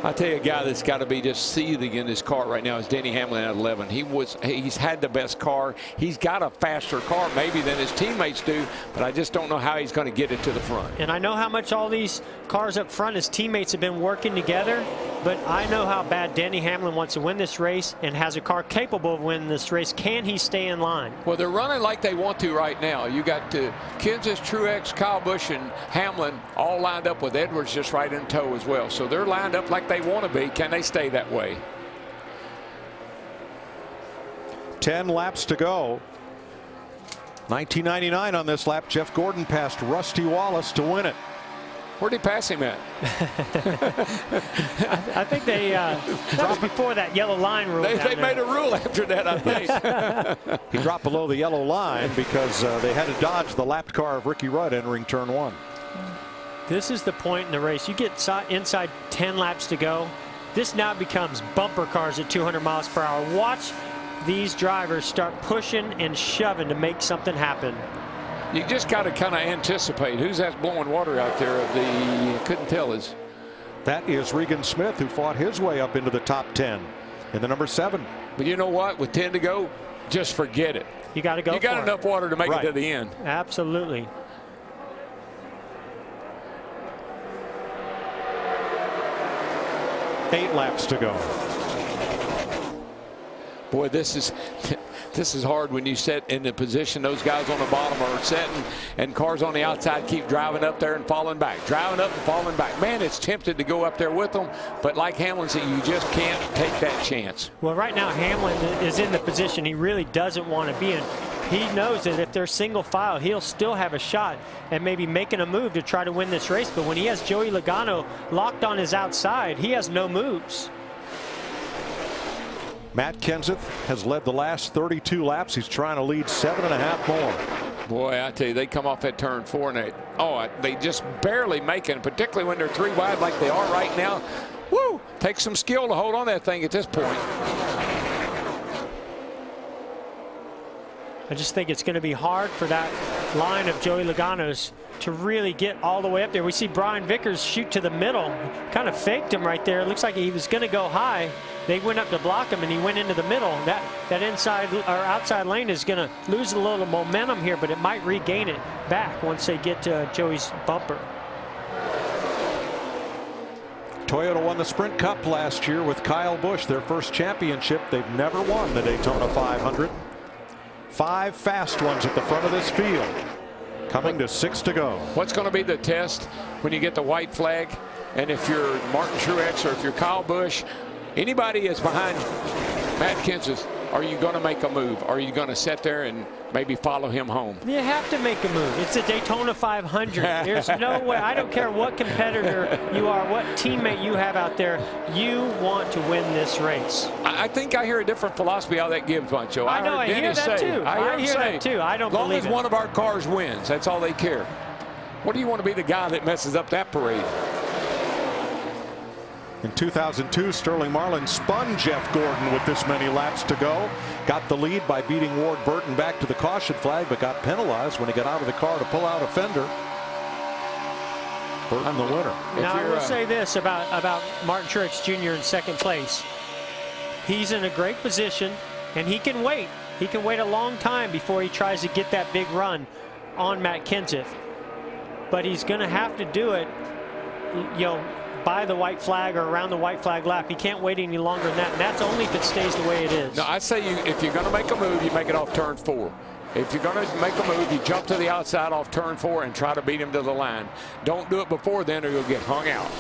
I tell you, a guy that's got to be just seething in his car right now is Denny Hamlin at 11. He's had the best car. He's got a faster car maybe than his teammates do, but I just don't know how he's going to get it to the front. And I know how much all these cars up front, his teammates have been working together, but I know how bad Denny Hamlin wants to win this race and has a car capable of winning this race. Can he stay in line? Well, they're running like they want to right now. You got Kenseth, Truex, Kyle Busch, and Hamlin all lined up with Edwards just right in tow as well. So they're lined up like they want to be. Can they stay that way? 10 laps to go. 1999 on this lap. Jeff Gordon passed Rusty Wallace to win it. Where'd he pass him at? I think they that was before that yellow line rule. They made a rule after that, I think. He dropped below the yellow line because they had to dodge the lapped car of Ricky Rudd entering turn 1. This is the point in the race. You get inside 10 laps to go. This now becomes bumper cars at 200 miles per hour. Watch these drivers start pushing and shoving to make something happen. You just got to kind of anticipate who's that blowing water out there. Couldn't tell us. That is Regan Smith, who fought his way up into the top 10 in the number 7. But you know what? With 10 to go, just forget it. You got to go. You got enough water to make it to the end. Absolutely. Eight laps to go. Boy, this is hard when you set in the position those guys on the bottom are setting, and cars on the outside keep driving up there and falling back, driving up and falling back. Man, it's tempted to go up there with them, but like Hamlin said, you just can't take that chance. Well, right now Hamlin is in the position he really doesn't want to be in. He knows that if they're single file, he'll still have a shot at maybe making a move to try to win this race. But when he has Joey Logano locked on his outside, he has no moves. Matt Kenseth has led the last 32 laps. He's trying to lead 7.5 more. Boy, I tell you, they come off that turn 4 and they just barely make it, particularly when they're 3 wide like they are right now. Woo! Takes some skill to hold on that thing at this point. I just think it's going to be hard for that line of Joey Logano's to really get all the way up there. We see Brian Vickers shoot to the middle, kind of faked him right there. It looks like he was going to go high. They went up to block him and he went into the middle. That inside or outside lane is going to lose a little momentum here, but it might regain it back once they get to Joey's bumper. Toyota won the Sprint Cup last year with Kyle Busch, their first championship. They've never won the Daytona 500. 5 fast ones at the front of this field. Coming to 6 to go. What's going to be the test when you get the white flag? And if you're Martin Truex or if you're Kyle Busch, anybody is behind Matt Kenseth, are you going to make a move? Are you going to sit there and maybe follow him home? You have to make a move. It's a Daytona 500. There's no way. I don't care what competitor you are, what teammate you have out there. You want to win this race. I think I hear a different philosophy how that gives, Buncho. I know. I hear that too. I hear that too. I don't believe it. As long as one of our cars wins, that's all they care. What do you want to be the guy that messes up that parade? In 2002, Sterling Marlin spun Jeff Gordon with this many laps to go. Got the lead by beating Ward Burton back to the caution flag, but got penalized when he got out of the car to pull out a fender. Burton the winner. Now, I will say this about Martin Truex Jr. in second place. He's in a great position, and he can wait. He can wait a long time before he tries to get that big run on Matt Kenseth. But he's going to have to do it, you know, by the white flag or around the white flag lap. He can't wait any longer than that, and that's only if it stays the way it is. No, I say if you're going to make a move, you make it off turn 4. If you're going to make a move, you jump to the outside off turn 4 and try to beat him to the line. Don't do it before then or you'll get hung out.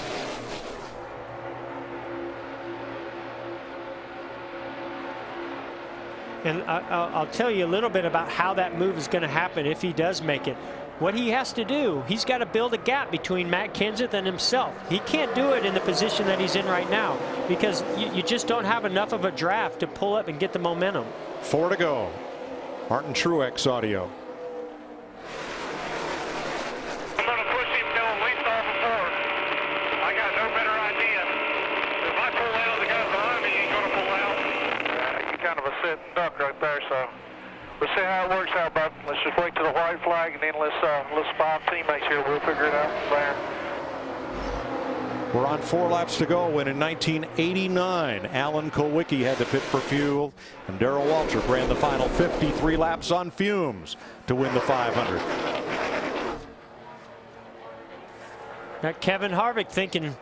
And I'll tell you a little bit about how that move is going to happen if he does make it. What he has to do, he's got to build a gap between Matt Kenseth and himself. He can't do it in the position that he's in right now because you just don't have enough of a draft to pull up and get the momentum. 4 to go. Martin Truex audio. I'm going to push him till at least off the board. I got no better idea. If I pull out, the guy behind me ain't going to pull out. You're kind of a sitting duck right there, so we'll see how it works out, bud. Let's just wait to the white flag, and then let's find teammates here. We'll figure it out from there. We're on 4 laps to go when in 1989 Alan Kulwicki had to pit for fuel and Darrell Waltrip ran the final 53 laps on fumes to win the 500. Got Kevin Harvick thinking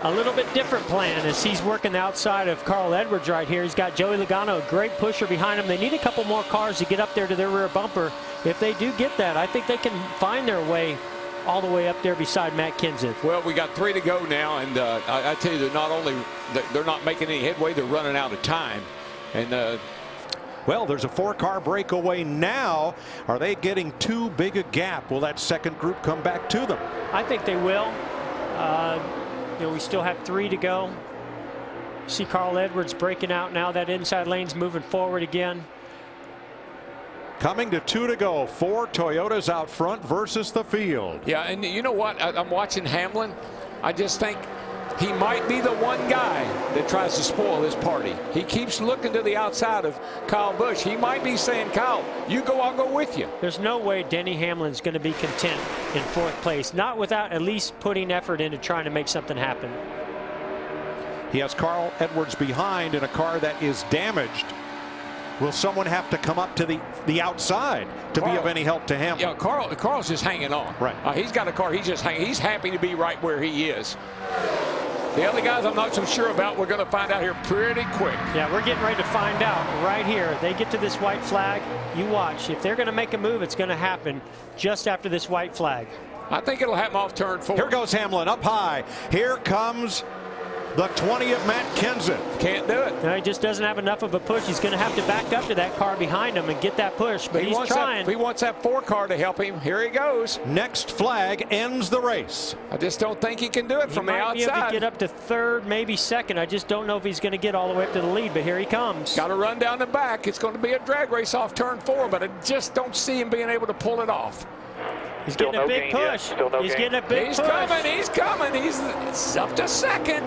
a little bit different plan as he's working the outside of Carl Edwards right here. He's got Joey Logano, a great pusher behind him. They need a couple more cars to get up there to their rear bumper. If they do get that, I think they can find their way all the way up there beside Matt Kenseth. Well, we got 3 to go now, and I tell you, they're not making any headway. They're running out of time, and well, there's a 4-car breakaway now. Are they getting too big a gap? Will that second group come back to them? I think they will. You know, we still have 3 to go. See Carl Edwards breaking out now. That inside lane's moving forward again. Coming to 2 to go. 4 Toyotas out front versus the field. yeah, and you know what? I'm watching Hamlin. I just think he might be the one guy that tries to spoil this party. He keeps looking to the outside of Kyle Busch. He might be saying, Kyle, you go, I'll go with you. There's no way Denny Hamlin's going to be content in 4th place, not without at least putting effort into trying to make something happen. He has Carl Edwards behind in a car that is damaged. Will someone have to come up to the outside to be of any help to Hamlin? Yeah, Carl's just hanging on. Right. He's got a car. He's just hanging. He's happy to be right where he is. The other guys I'm not so sure about. We're going to find out here pretty quick. Yeah, we're getting ready to find out right here. They get to this white flag. You watch. If they're going to make a move, it's going to happen just after this white flag. I think it'll happen off turn 4. Here goes Hamlin up high. Here comes the 20 of Matt Kenseth. Can't do it. No, he just doesn't have enough of a push. He's going to have to back up to that car behind him and get that push, but he's trying. He wants that 4 car to help him. Here he goes. Next flag ends the race. I just don't think he can do it from the outside. He might be able to get up to 3rd, maybe 2nd. I just don't know if he's going to get all the way up to the lead, but here he comes. Got to run down the back. It's going to be a drag race off turn 4, but I just don't see him being able to pull it off. He's getting a big push. He's getting a big push. He's coming. He's up to 2nd.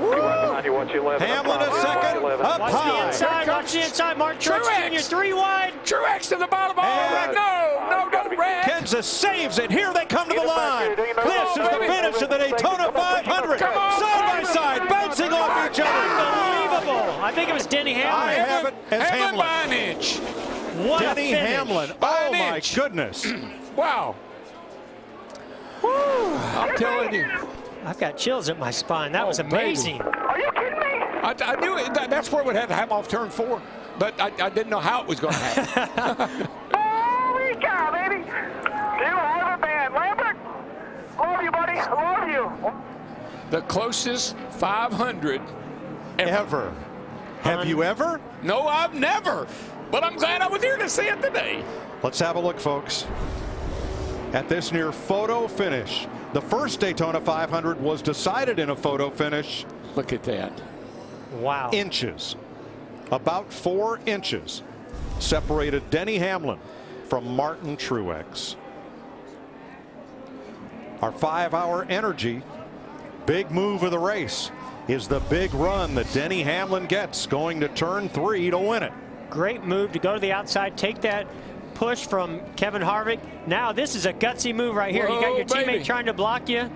Hamlin a 2nd. Up Watch high. the inside. Watch the inside. Mark Truex Jr. 3 wide. Truex to the bottom. No, red. Kenseth saves it. Here they come to the line. This is the finish of the Daytona 500. Side by side, bouncing off each other. Unbelievable. I think it was Denny Hamlin. I have it as Hamlin. By an inch. What Denny a finish. Hamlin. By Oh an my inch. goodness. Wow. I'm telling you. I've got chills at my spine. That was amazing. Are you kidding me? I knew that's where it would have to happen off turn 4, but I didn't know how it was going to happen. Holy cow, baby. You are the man. Lambert, love you, buddy. Love you. The closest 500 Ever. Have you ever? No, I've never. But I'm glad I was here to see it today. Let's have a look, folks, at this near photo finish. The first Daytona 500 was decided in a photo finish. Look at that. Wow. Inches. About 4 inches separated Denny Hamlin from Martin Truex. Our 5-hour energy, big move of the race, is the big run that Denny Hamlin gets going to turn 3 to win it. Great move to go to the outside, take that push from Kevin Harvick. Now this is a gutsy move right here. Whoa, you got your baby. teammate trying to block you.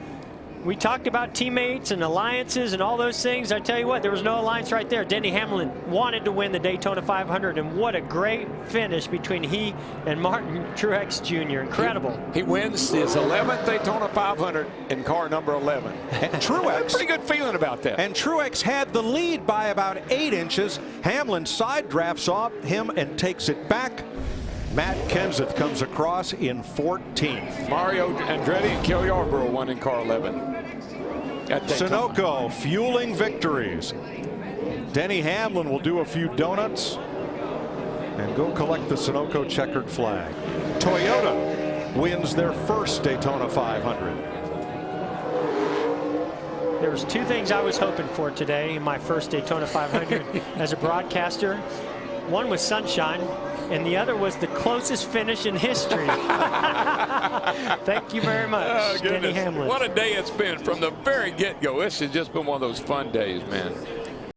We talked about teammates and alliances and all those things. I tell you what, there was no alliance right there. Denny Hamlin wanted to win the Daytona 500, and what a great finish between he and Martin Truex Jr. Incredible. He wins his 11th Daytona 500 in car number 11. And Truex, Pretty good feeling about that. and Truex had the lead by about 8 inches. Hamlin side drafts off him and takes it back. Matt Kenseth comes across in 14th. Mario Andretti and Kelly Yarborough won in car 11. At Daytona. Sunoco fueling victories. Denny Hamlin will do a few donuts and go collect the Sunoco checkered flag. Toyota wins their first Daytona 500. There was 2 things I was hoping for today in my first Daytona 500 as a broadcaster. One was sunshine, and the other was the closest finish in history. Thank you very much, Denny Hamlin. What a day it's been from the very get-go. This has just been one of those fun days, man.